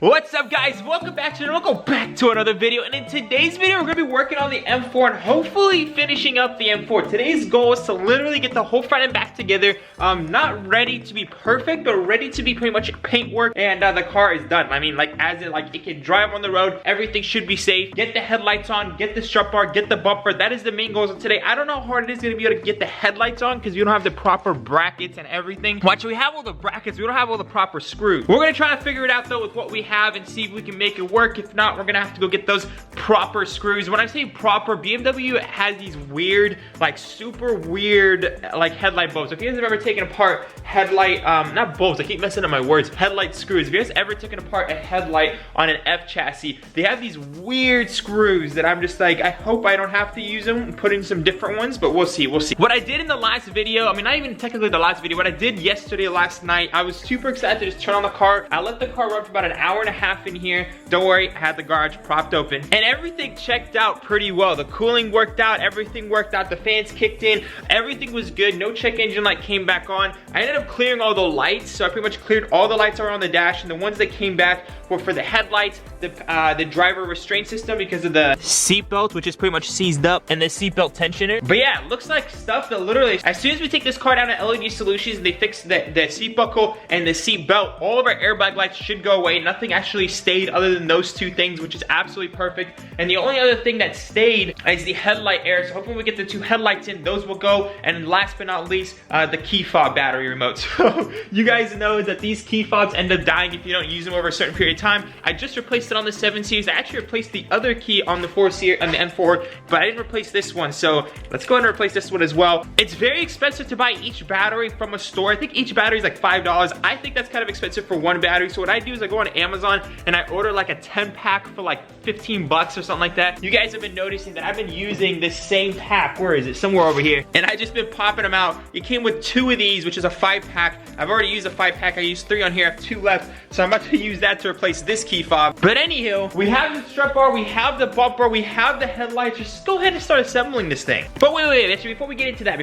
What's up, guys? Welcome back to another video, and in today's video we're going to be working on the M4 and hopefully finishing up the M4. Today's goal is to literally get the whole front and back together. Not ready to be perfect, but ready to be pretty much paint work, and the car is done. I mean, it can drive on the road, everything should be safe. Get the headlights on, get the strut bar, get the bumper. That is the main goals of today. I don't know how hard it is going to be able to get the headlights on because we don't have the proper brackets and everything. Watch, we have all the brackets, we don't have all the proper screws. We're going to try to figure it out though with what we have and see if we can make it work. If not, we're gonna have to go get those proper screws. When I say proper, BMW has these weird, super weird, headlight bulbs. If you guys have ever taken apart headlight, not bulbs, I keep messing up my words, headlight screws. If you guys ever taken apart a headlight on an F chassis, they have these weird screws that I'm just like, I hope I don't have to use them and put in some different ones, but we'll see. What I did in the last video, I mean, not even technically the last video, what I did yesterday, last night, I was super excited to just turn on the car. I let the car run for about an hour and a half in here. Don't worry, I had the garage propped open and everything checked out pretty well. The cooling worked out, everything worked out, the fans kicked in, everything was good. No check engine light came back on. I ended up clearing all the lights, so I pretty much cleared all the lights around the dash, and the ones that came back were for the headlights, the driver restraint system because of the seat belt, which is pretty much seized up, and the seat belt tensioner. But yeah, it looks like stuff that literally, as soon as we take this car down to LED Solutions, they fix the seat buckle and the seat belt, all of our airbag lights should go away. Nothing actually stayed other than those two things, which is absolutely perfect. And the only other thing that stayed is the headlight air, so hopefully we get the two headlights in, those will go. And last but not least, the key fob battery remote. So you guys know that these key fobs end up dying if you don't use them over a certain period of time. I just replaced it on the 7 Series. I actually replaced the other key on the 4 Series, on the M4, but I didn't replace this one, so let's go ahead and replace this one as well. It's very expensive to buy each battery from a store. I think each battery is like $5. I think that's kind of expensive for one battery, so what I do is I go on Amazon and I order like a 10 pack for like 15 bucks or something like that. You guys have been noticing that I've been using this same pack. Where is it? Somewhere over here. And I just been popping them out. It came with 2 of these, which is a 5 pack. I've already used a 5 pack. I used 3 on here. I have 2 left. So I'm about to use that to replace this key fob. But anywho, we have the strut bar, we have the bumper, we have the headlights. Just go ahead and start assembling this thing. But wait, actually, before we get into that,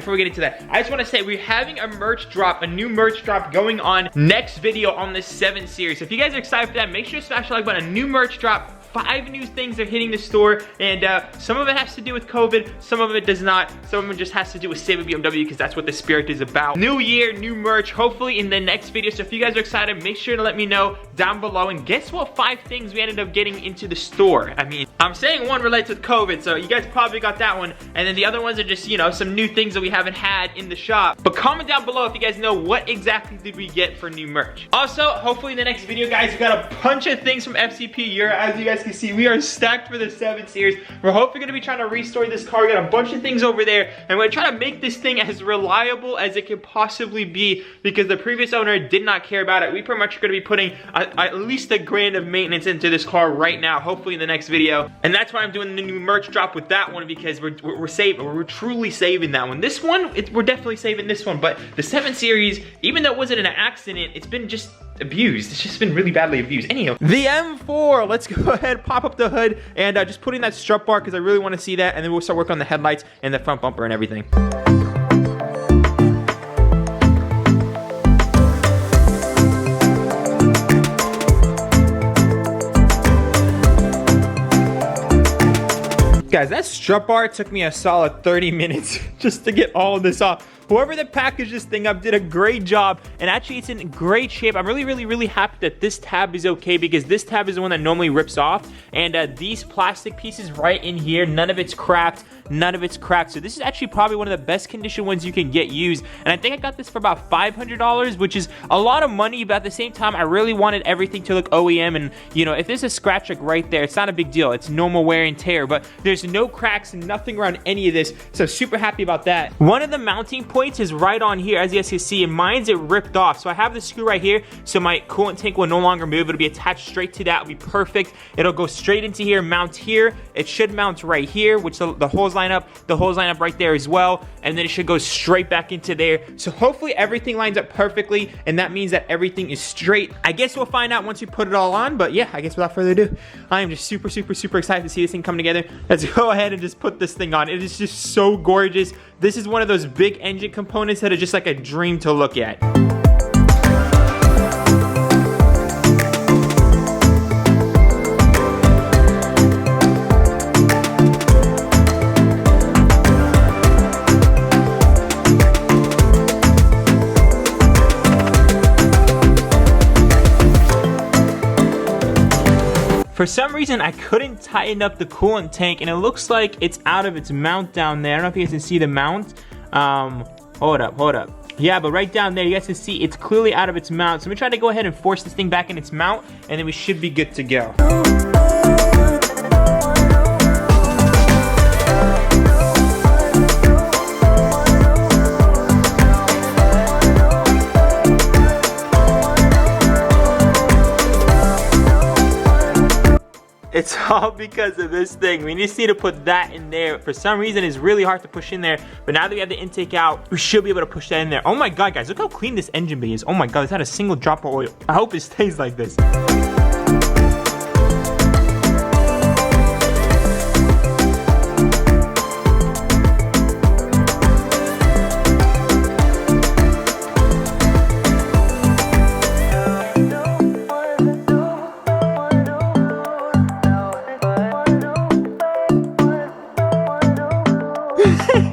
I just want to say we're having a merch drop, a new merch drop going on next video on this 7 Series. So if you guys are excited for that, make sure to smash the like button. A new merch drop. 5 new things are hitting the store, and some of it has to do with COVID, some of it does not, some of it just has to do with saving BMW because that's what the spirit is about. New year, new merch, hopefully in the next video. So if you guys are excited, make sure to let me know down below. And guess what 5 things we ended up getting into the store? I mean, I'm saying one relates with COVID, so you guys probably got that one, and then the other ones are just, you know, some new things that we haven't had in the shop. But comment down below if you guys know what exactly did we get for new merch. Also, hopefully in the next video, guys, we got a bunch of things from FCP Europe. As you guys can see, we are stacked for the 7 Series. We're hopefully going to be trying to restore this car. We got a bunch of things over there, and we're going to try to make this thing as reliable as it can possibly be because the previous owner did not care about it. We pretty much are going to be putting at least $1 grand of maintenance into this car right now, hopefully in the next video. And that's why I'm doing the new merch drop with that one, because we're truly saving that one. This one, we're definitely saving this one, but the 7 Series, even though it wasn't an accident, it's been just abused. It's just been really badly abused. Anyhow, the M4, let's go ahead, pop up the hood, and just put in that strut bar because I really want to see that, and then we'll start working on the headlights and the front bumper and everything. Guys, that strut bar took me a solid 30 minutes just to get all of this off. Whoever that packaged this thing up did a great job, and actually it's in great shape. I'm really happy that this tab is okay because this tab is the one that normally rips off, and these plastic pieces right in here, none of it's cracked. So this is actually probably one of the best condition ones you can get used, and I think I got this for about $500, which is a lot of money, but at the same time I really wanted everything to look OEM, and you know, if there's a scratch like right there, it's not a big deal. It's normal wear and tear, but there's no cracks and nothing around any of this, so super happy about that. One of the mounting points is right on here, as you guys can see, and mine's it ripped off, so I have the screw right here, so my coolant tank will no longer move. It'll be attached straight to that. It'll be perfect. It'll go straight into here, mount here. It should mount right here, which the holes line up. The holes line up right there as well, and then it should go straight back into there. So hopefully everything lines up perfectly, and that means that everything is straight. I guess we'll find out once we put it all on, but yeah, I guess without further ado, I am just super excited to see this thing come together. Let's go ahead and just put this thing on. It is just so gorgeous. This is one of those big engine components that are just like a dream to look at. For some reason, I couldn't tighten up the coolant tank, and it looks like it's out of its mount down there. I don't know if you guys can see the mount. Hold up. Yeah, but right down there, you guys can see it's clearly out of its mount. So I'm gonna try to go ahead and force this thing back in its mount, and then we should be good to go. It's all because of this thing. We just need to put that in there. For some reason, it's really hard to push in there. But now that we have the intake out, we should be able to push that in there. Oh my God, guys, look how clean this engine bay is. Oh my God, it's not a single drop of oil. I hope it stays like this.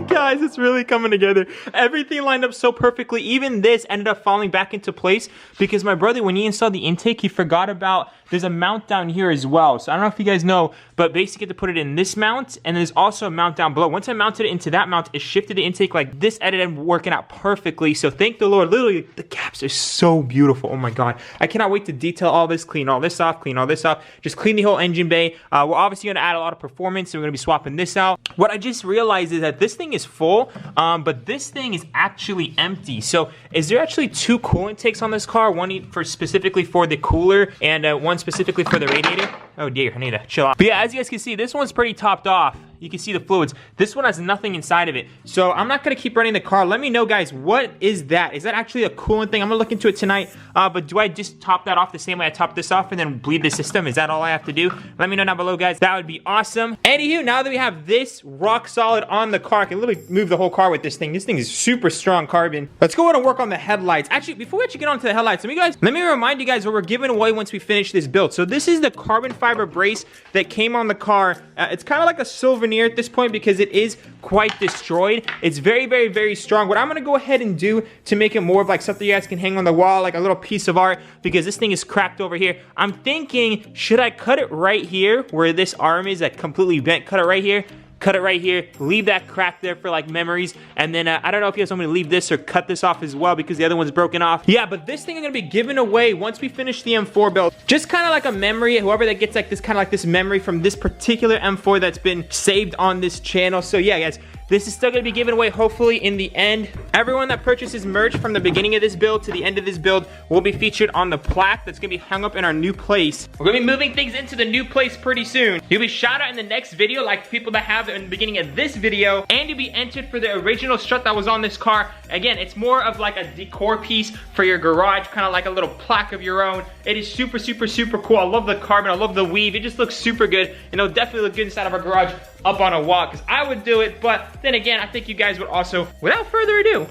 Guys, it's really coming together. Everything lined up so perfectly. Even this ended up falling back into place because my brother, when he installed the intake, he forgot about there's a mount down here as well. So I don't know if you guys know, but basically you have to put it in this mount, and there's also a mount down below. Once I mounted it into that mount, it shifted the intake like this, ended up working out perfectly. So thank the Lord. Literally, the caps are so beautiful. Oh my God. I cannot wait to detail all this, clean all this off, clean all this off, just clean the whole engine bay. We're obviously going to add a lot of performance, so we're going to be swapping this out. What I just realized is that this thing is full, but this thing is actually empty. So is there actually two coolant tanks on this car? One for specifically for the cooler and one specifically for the radiator? Oh dear, I need to chill out. But yeah, as you guys can see, this one's pretty topped off. You can see the fluids. This one has nothing inside of it. So I'm not gonna keep running the car. Let me know, guys, what is that? Is that actually a coolant thing? I'm gonna look into it tonight. But do I just top that off the same way I topped this off and then bleed the system? Is that all I have to do? Let me know down below, guys. That would be awesome. Anywho, now that we have this rock solid on the car, I can literally move the whole car with this thing. This thing is super strong carbon. Let's go ahead and work on the headlights. Actually, before we actually get on to the headlights, let me remind you guys what we're giving away once we finish this build. So this is the carbon fiber brace that came on the car. It's kind of like a souvenir at this point because it is quite destroyed. It's very, very, very strong. What I'm gonna go ahead and do to make it more of like something you guys can hang on the wall, like a little piece of art, because this thing is cracked over here. I'm thinking, should I cut it right here where this arm is like completely bent? Cut it right here. Cut it right here, leave that crack there for like memories, and then I don't know if you guys want me to leave this or cut this off as well because the other one's broken off. Yeah, but this thing I'm gonna be giving away once we finish the M4 build. Just kind of like a memory, whoever that gets like this kind of like this memory from this particular M4 that's been saved on this channel. So yeah, guys, this is still going to be given away hopefully in the end. Everyone that purchases merch from the beginning of this build to the end of this build will be featured on the plaque that's going to be hung up in our new place. We're going to be moving things into the new place pretty soon. You'll be shout out in the next video like people that have it in the beginning of this video, and you'll be entered for the original strut that was on this car. Again, it's more of like a decor piece for your garage, kind of like a little plaque of your own. It is super, super, super cool. I love the carbon. I love the weave. It just looks super good, and it'll definitely look good inside of our garage up on a wall, because I would do it, but then again, I think you guys would also. Without further ado,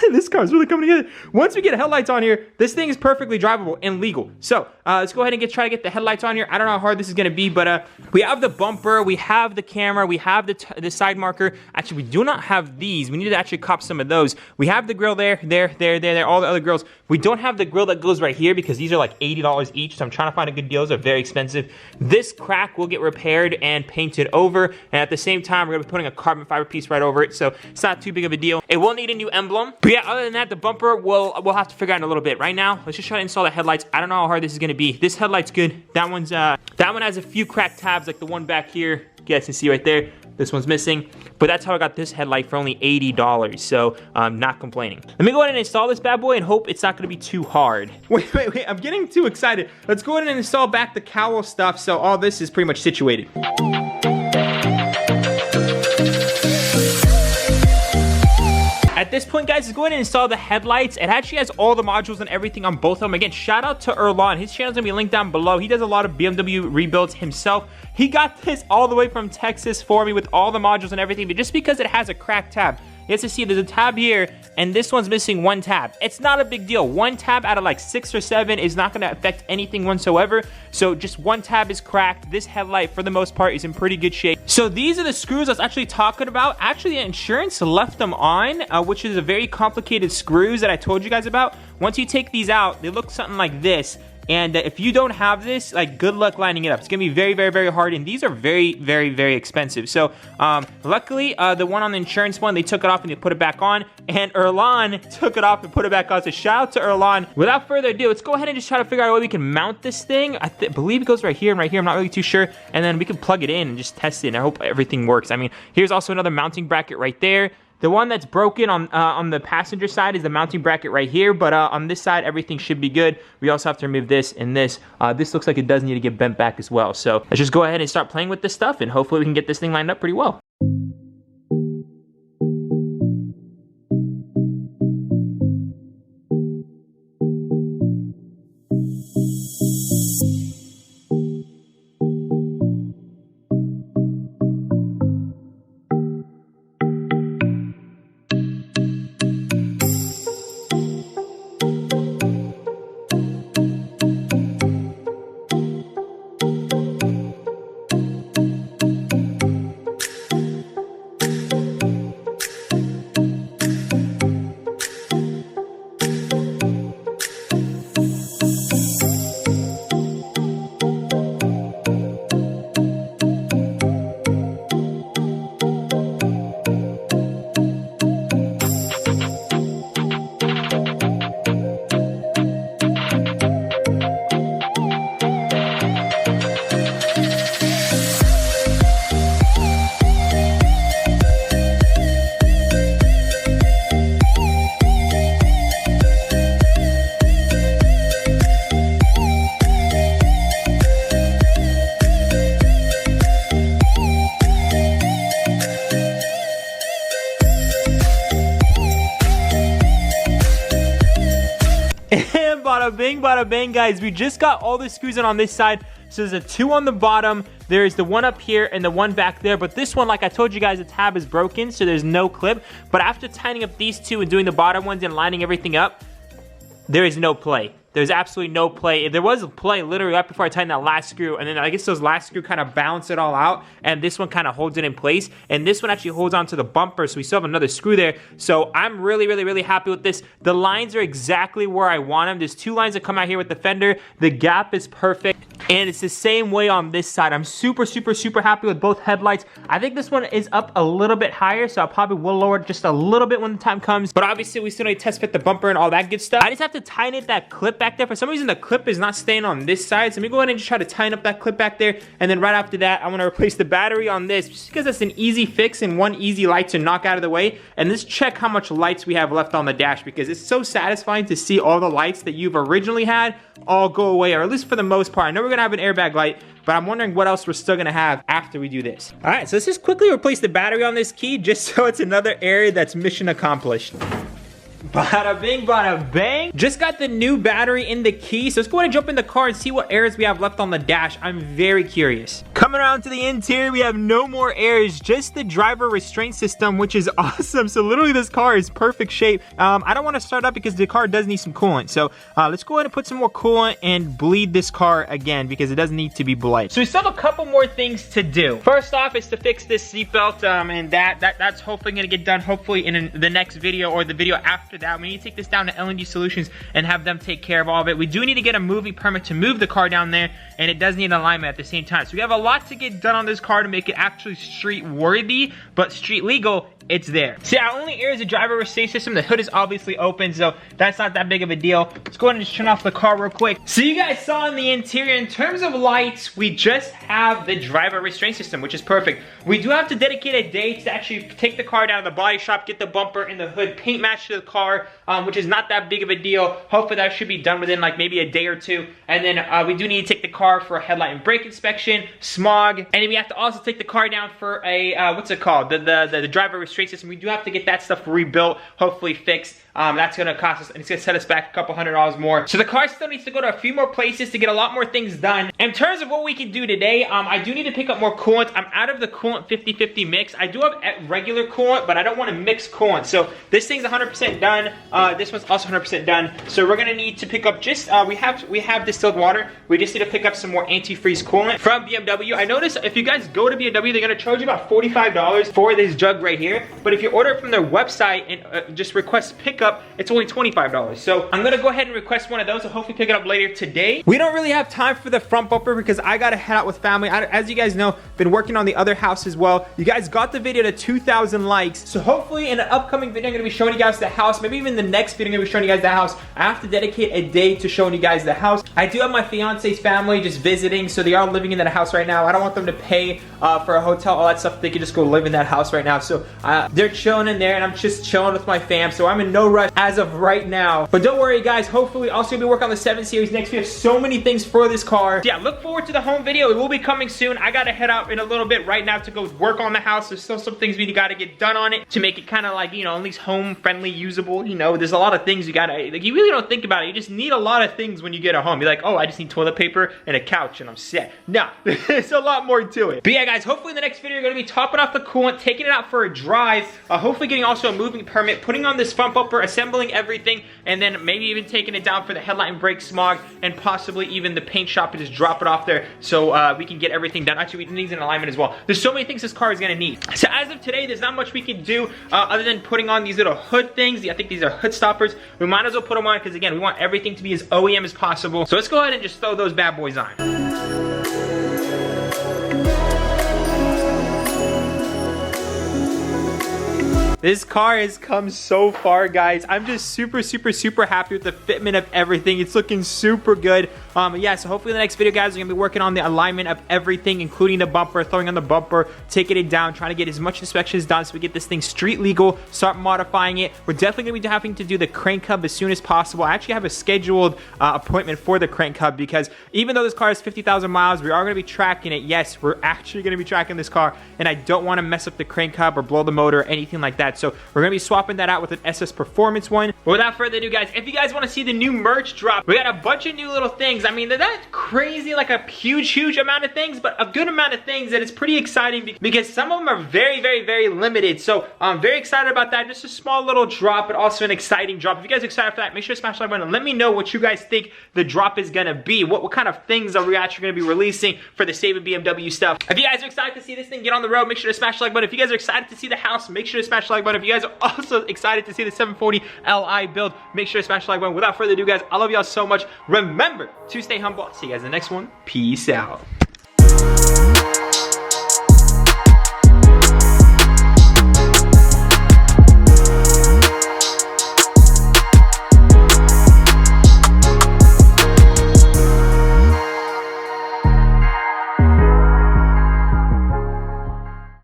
this car is really coming together. Once we get headlights on here, this thing is perfectly drivable and legal. So let's go ahead and try to get the headlights on here. I don't know how hard this is gonna be, but we have the bumper, we have the camera, we have the side marker. Actually, we do not have these. We need to actually cop some of those. We have the grill there, all the other grills. We don't have the grill that goes right here because these are like $80 each, so I'm trying to find a good deal. Those are very expensive. This crack will get repaired and painted over, and at the same time, we're gonna be putting a carbon fiber piece right over it, so it's not too big of a deal. It will need a new emblem, but yeah, other than that, the bumper we'll have to figure out in a little bit. Right now, let's just try to install the headlights. I don't know how hard this is gonna be. This headlight's good. That one has a few cracked tabs, like the one back here. You guys can see right there. This one's missing, but that's how I got this headlight for only $80, so I'm not complaining. Let me go ahead and install this bad boy and hope it's not gonna be too hard. Wait, I'm getting too excited. Let's go ahead and install back the cowl stuff so all this is pretty much situated. At this point, guys, let's go ahead and install the headlights. It actually has all the modules and everything on both of them. Again, shout out to Erlon. His channel's gonna be linked down below. He does a lot of BMW rebuilds himself. He got this all the way from Texas for me with all the modules and everything, but just because it has a cracked tab, you have to see there's a tab here, and this one's missing one tab. It's not a big deal. One tab out of like 6 or 7 is not gonna affect anything whatsoever. So just one tab is cracked. This headlight, for the most part, is in pretty good shape. So these are the screws I was actually talking about. Actually, the insurance left them on, which is a very complicated screws that I told you guys about. Once you take these out, they look something like this. And if you don't have this, like, good luck lining it up. It's gonna be very, very, very hard, and these are very, very, very expensive. So luckily, the one on the insurance one, they took it off and they put it back on, and Erlan took it off and put it back on. So shout out to Erlan. Without further ado, let's go ahead and just try to figure out a way we can mount this thing. I believe it goes right here and right here. I'm not really too sure. And then we can plug it in and just test it, and I hope everything works. I mean, here's also another mounting bracket right there. The one that's broken on the passenger side is the mounting bracket right here, but on this side, everything should be good. We also have to remove this and this. This looks like it does need to get bent back as well. So let's just go ahead and start playing with this stuff, and hopefully we can get this thing lined up pretty well. Bada bing, bada bang, guys. We just got all the screws in on this side. So there's a 2 on the bottom. There's the one up here and the one back there. But this one, like I told you guys, the tab is broken, so there's no clip. But after tightening up these 2 and doing the bottom ones and lining everything up, there is no play. There's absolutely no play. There was a play literally right before I tightened that last screw, and then I guess those last screw kind of balance it all out, and this one kind of holds it in place, and this one actually holds onto the bumper, so we still have another screw there. So I'm really, really, really happy with this. The lines are exactly where I want them. There's 2 lines that come out here with the fender. The gap is perfect, and it's the same way on this side. I'm super, super, super happy with both headlights. I think this one is up a little bit higher, so I probably will lower it just a little bit when the time comes, but obviously we still need to test fit the bumper and all that good stuff. I just have to tighten it, that clip back there. For some reason, the clip is not staying on this side, so let me go ahead and just try to tighten up that clip back there, and then right after that, I want to replace the battery on this, just because that's an easy fix and one easy light to knock out of the way. And let's check how much lights we have left on the dash, because it's so satisfying to see all the lights that you've originally had all go away, or at least for the most part. I know we're gonna have an airbag light, but I'm wondering what else we're still gonna have after we do this. All right, so let's just quickly replace the battery on this key, just so it's another area that's mission accomplished. Bada bing, bada bang. Just got the new battery in the key, so let's go ahead and jump in the car and see what airs we have left on the dash. I'm very curious. Coming around to the interior, we have no more airs, just the driver restraint system, which is awesome. So literally this car is perfect shape. I don't want to start up because the car does need some coolant. So let's go ahead and put some more coolant and bleed this car again, because it does need to be bled. So we still have a couple more things to do. First off is to fix this seatbelt, and that's hopefully gonna get done hopefully in the next video or the video after that. We need to take this down to L&D Solutions and have them take care of all of it. We do need to get a moving permit to move the car down there, and it does need an alignment at the same time. So we have a lot to get done on this car to make it actually street worthy, but street legal. It's there. See, our only air is the driver restraint system. The hood is obviously open, so that's not that big of a deal. Let's go ahead and just turn off the car real quick. So you guys saw in the interior, in terms of lights, we just have the driver restraint system, which is perfect. We do have to dedicate a day to actually take the car down to the body shop, get the bumper and the hood paint matched to the car, which is not that big of a deal. Hopefully that should be done within like maybe a day or 2. And then we do need to take the car for a headlight and brake inspection, smog, and then we have to also take the car down for a, what's it called? The driver restraint system. We do have to get that stuff rebuilt, hopefully fixed. That's gonna cost us, and it's gonna set us back a couple $100 more. So the car still needs to go to a few more places to get a lot more things done. In terms of what we can do today, I do need to pick up more coolant. I'm out of the coolant 50-50 mix. I do have regular coolant, but I don't want to mix coolant. So this thing's 100% done. This one's also 100% done. So we're gonna need to pick up just we have distilled water. We just need to pick up some more antifreeze coolant from BMW. I noticed if you guys go to BMW, they're gonna charge you about $45 for this jug right here. But if you order it from their website and just request pickup, pickup, it's only $25. So I'm gonna go ahead and request one of those and hopefully pick it up later today. We don't really have time for the front bumper because I gotta head out with family. As you guys know, been working on the other house as well. You guys got the video to 2,000 likes. So hopefully in an upcoming video, I'm gonna be showing you guys the house. Maybe even the next video, I'm gonna be showing you guys the house. I have to dedicate a day to showing you guys the house. I do have my fiance's family just visiting, so they are living in that house right now. I don't want them to pay for a hotel, all that stuff. They can just go live in that house right now. So they're chilling in there and I'm just chilling with my fam. So I'm in no rush as of right now. But don't worry guys, hopefully also gonna be working on the 7 Series next. We have so many things for this car. So yeah, look forward to the home video. It will be coming soon. I gotta head out in a little bit right now to go work on the house. There's still some things we gotta get done on it to make it kind of like, you know, at least home friendly, usable. You know, there's a lot of things you gotta, like, you really don't think about it. You just need a lot of things when you get a home. You're like, oh, I just need toilet paper and a couch and I'm set. No, there's a lot more to it. But yeah guys, hopefully in the next video, you're gonna be topping off the coolant, taking it out for a drive, hopefully getting also a moving permit, putting on this front bumper, assembling everything, and then maybe even taking it down for the headlight and brake smog, and possibly even the paint shop and just drop it off there so we can get everything done. Actually, we need an alignment as well. There's so many things this car is gonna need. So as of today, there's not much we can do other than putting on these little hood things. I think these are hood stoppers. We might as well put them on because again, we want everything to be as OEM as possible. So let's go ahead and just throw those bad boys on. This car has come so far, guys. I'm just super happy with the fitment of everything. It's looking super good. Yeah, so hopefully in the next video, guys, we're gonna be working on the alignment of everything, including the bumper, throwing on the bumper, taking it down, trying to get as much inspections done so we get this thing street legal, start modifying it. We're definitely gonna be having to do the crank hub as soon as possible. I actually have a scheduled appointment for the crank hub because even though this car has 50,000 miles, we are gonna be tracking it. Yes, we're actually gonna be tracking this car, and I don't wanna mess up the crank hub or blow the motor or anything like that. So we're gonna be swapping that out with an SS Performance one. But without further ado, guys, if you guys wanna see the new merch drop, we got a bunch of new little things. I mean, they're not crazy, like a huge amount of things, but a good amount of things that it's pretty exciting because some of them are very limited. So I'm very excited about that. Just a small little drop, but also an exciting drop. If you guys are excited for that, make sure to smash the like button and let me know what you guys think the drop is gonna be. What kind of things are we actually gonna be releasing for the Save a BMW stuff? If you guys are excited to see this thing get on the road, make sure to smash the like button. If you guys are excited to see the house, make sure to smash the like button. If you guys are also excited to see the 740 Li build, make sure to smash the like button. Without further ado, guys, I love y'all so much. Remember to stay humble. See you guys in the next one. Peace out.